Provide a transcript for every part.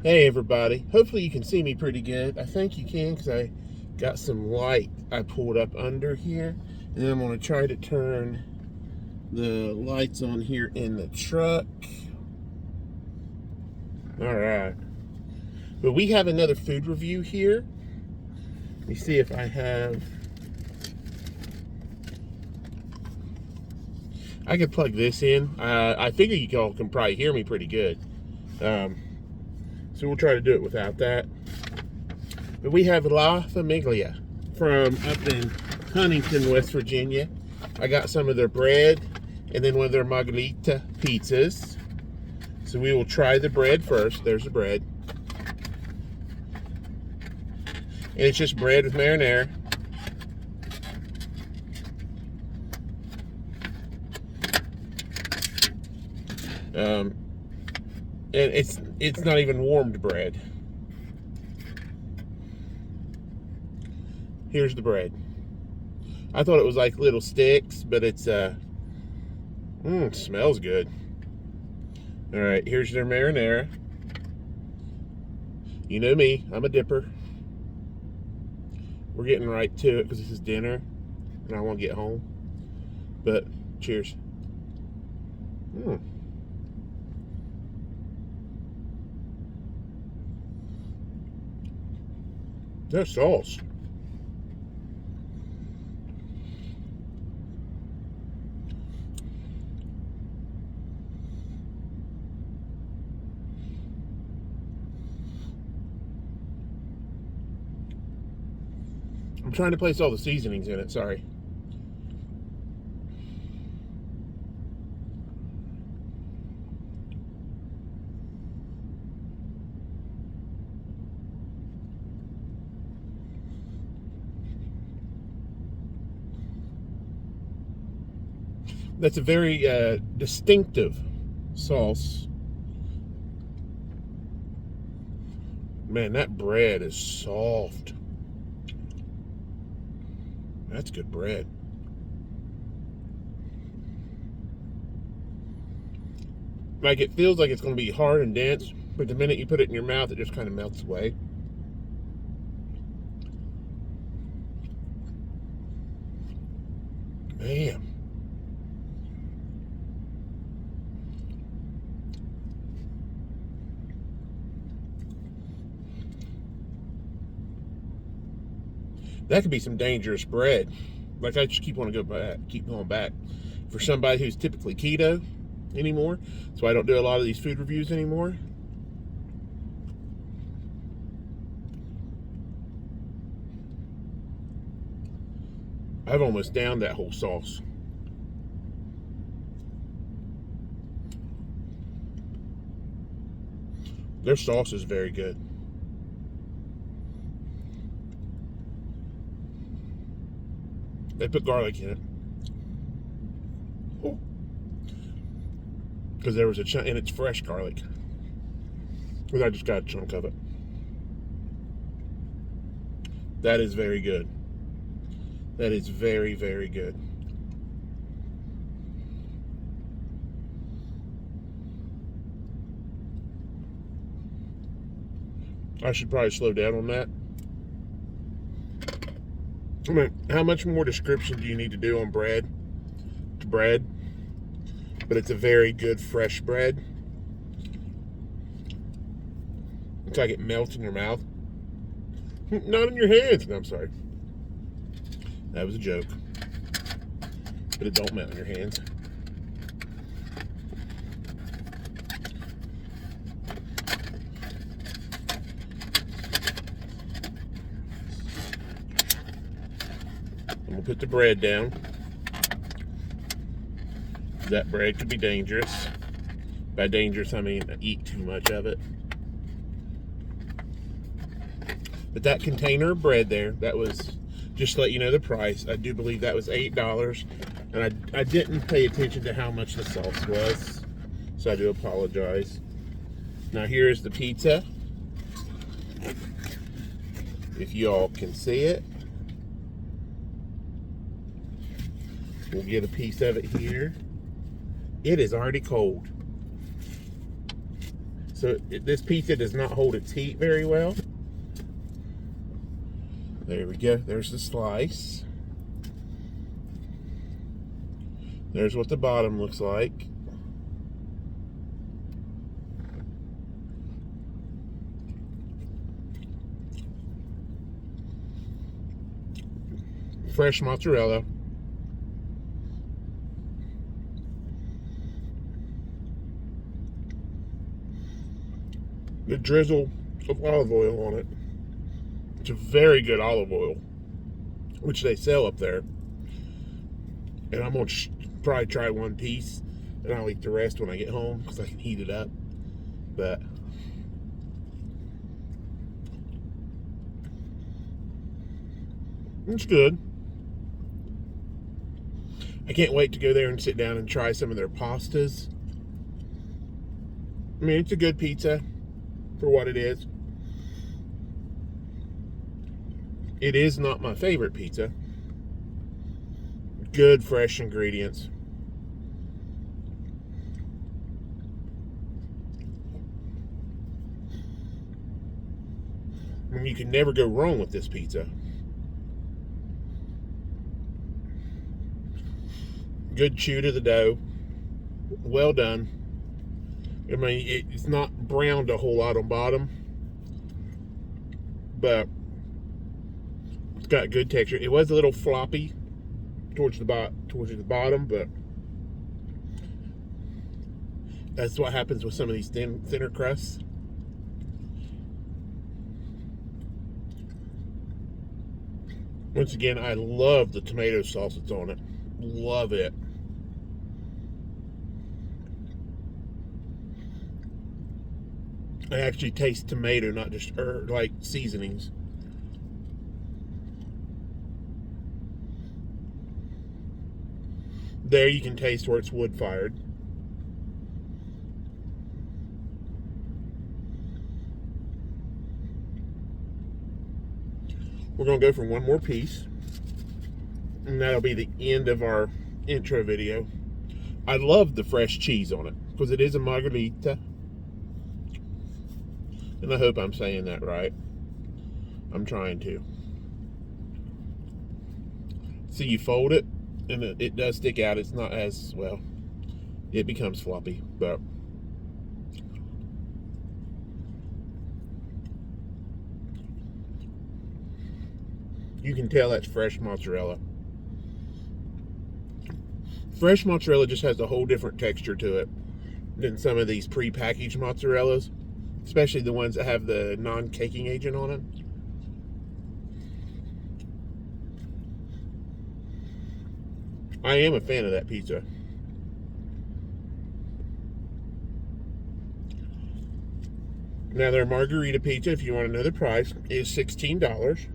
Hey everybody, hopefully you can see me pretty good. I think you can because I got some light I pulled up under here. And then I'm going to try to turn the lights on here in the truck. Alright. But we have another food review here. Let me see if I have... I could plug this in. I figure you all can probably hear me pretty good. So we'll try to do it without that. But we have La Famiglia from up in Huntington, West Virginia. I got some of their bread and then one of their margarita pizzas. So we will try the bread first. There's the bread. And it's just bread with marinara. And it's not even warmed bread. Here's the bread. I thought it was like little sticks, but it's smells good. All right, here's their marinara. You know me, I'm a dipper. We're getting right to it because this is dinner and I want to get home. But cheers. Their sauce. I'm trying to place all the seasonings in it, sorry. That's a very distinctive sauce. Man, that bread is soft. That's good bread. Like, it feels like it's going to be hard and dense, but the minute you put it in your mouth, it just kind of melts away. Man. That could be some dangerous bread. Like, I just keep going back. For somebody who's typically keto anymore, so I don't do a lot of these food reviews anymore. I've almost downed that whole sauce. Their sauce is very good. They put garlic in it. Because there was a chunk, and it's fresh garlic. Because I just got a chunk of it. That is very good. That is very, very good. I should probably slow down on that. I mean, how much more description do you need to do on bread? It's bread, but it's a very good fresh bread. It's like it melts in your mouth. Not in your hands. No, I'm sorry. That was a joke. But it don't melt in your hands. And we'll put the bread down. That bread could be dangerous. By dangerous, I mean eat too much of it. But that container of bread there, that was, just to let you know the price, I do believe that was $8. And I didn't pay attention to how much the sauce was, so I do apologize. Now here's the pizza. If you all can see it. We'll get a piece of it here. It is already cold. So this pizza does not hold its heat very well. There we go. There's the slice. There's what the bottom looks like. Fresh mozzarella. The drizzle of olive oil on it. It's a very good olive oil, which they sell up there. And I'm going to probably try one piece, and I'll eat the rest when I get home because I can heat it up. But it's good. I can't wait to go there and sit down and try some of their pastas. I mean, it's a good pizza for what it is. It is not my favorite pizza. Good fresh ingredients. I mean, you can never go wrong with this pizza. Good chew to the dough. Well done. I mean, it's not browned a whole lot on bottom, but it's got good texture. It was a little floppy towards the bottom, but that's what happens with some of these thinner crusts. Once again, I love the tomato sauce that's on it. Love it. I actually taste tomato, not just like seasonings. There you can taste where it's wood fired. We're going to go for one more piece, and that'll be the end of our intro video. I love the fresh cheese on it because it is a margarita. And I hope I'm saying that right. I'm trying to. See, you fold it, and it does stick out. It's not as, well, it becomes floppy, but you can tell that's fresh mozzarella. Fresh mozzarella just has a whole different texture to it than some of these pre-packaged mozzarellas. Especially the ones that have the non-caking agent on it. I am a fan of that pizza. Now their margarita pizza, if you want to know the price, is $16.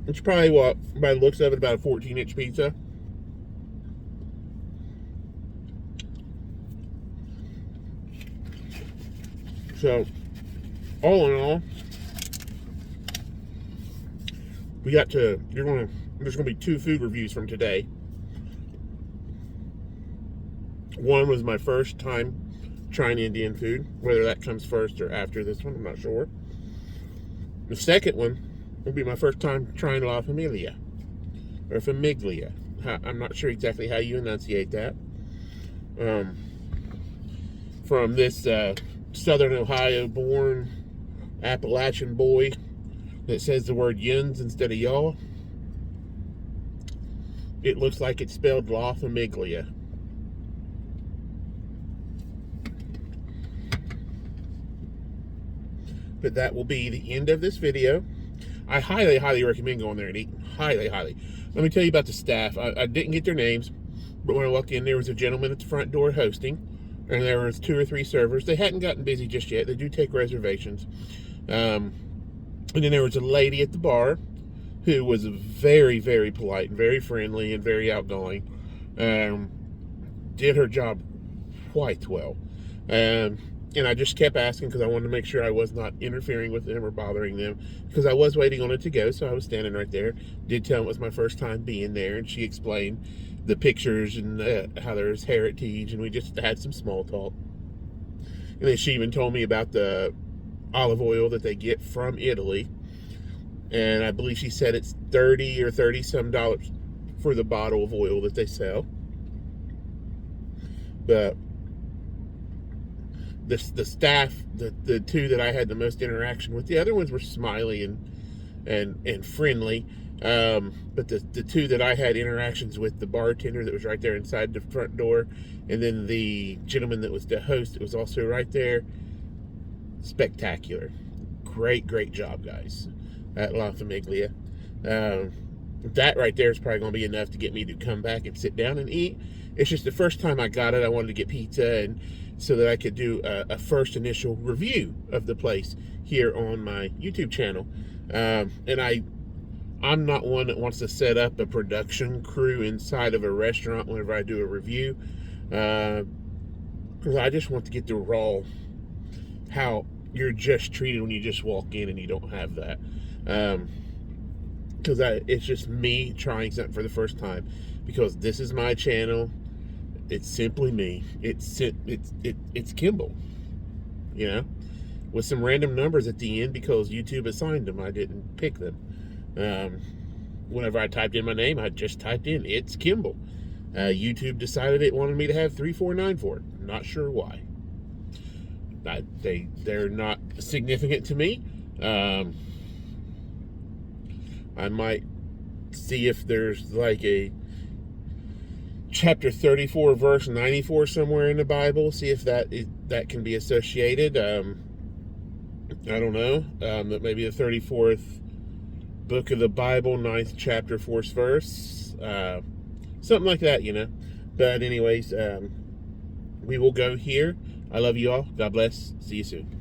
It's probably what, by the looks of it, about a 14-inch pizza. So, all in all, there's going to be 2 food reviews from today. One was my first time trying Indian food, whether that comes first or after this one, I'm not sure. The second one will be my first time trying La Famiglia, or Famiglia. I'm not sure exactly how you enunciate that. From this Southern Ohio born Appalachian boy that says the word yins instead of y'all. It looks like it's spelled La Famiglia. But that will be the end of this video. I highly recommend going there and eating. Highly. Let me tell you about the staff. I didn't get their names, but when I walked in, there was a gentleman at the front door hosting. And there was 2 or 3 servers. They hadn't gotten busy just yet. They do take reservations. And then there was a lady at the bar who was very, very polite and very friendly and very outgoing. Did her job quite well. And I just kept asking because I wanted to make sure I was not interfering with them or bothering them, because I was waiting on it to go, so I was standing right there. Did tell them it was my first time being there, and she explained the pictures and how there's heritage, and we just had some small talk. And then she even told me about the olive oil that they get from Italy, and I believe she said it's 30 or 30 some dollars for the bottle of oil that they sell. But the staff, the two that I had the most interaction with, the other ones were smiley and friendly. But the two that I had interactions with, the bartender that was right there inside the front door, and then the gentleman that was the host that was also right there, spectacular. Great job, guys, at La Famiglia. That right there is probably going to be enough to get me to come back and sit down and eat. It's just the first time I got it, I wanted to get pizza, and so that I could do a first initial review of the place here on my YouTube channel. And I'm not one that wants to set up a production crew inside of a restaurant whenever I do a review, because I just want to get the raw, how you're just treated when you just walk in and you don't have that. Because it's just me trying something for the first time, because this is my channel. It's simply me. It's Kimball, you know, with some random numbers at the end because YouTube assigned them. I didn't pick them. Whenever I typed in my name, I just typed in "It's Kimball." YouTube decided it wanted me to have 3494. Not sure why. They're not significant to me. I might see if there's like a chapter 34 verse 94 somewhere in the Bible, see if that can be associated. I don't know, that maybe the 34th book of the Bible, 9th chapter, 4th verse, something like that, you know. But anyways, we will go here. I love you all. God bless. See you soon.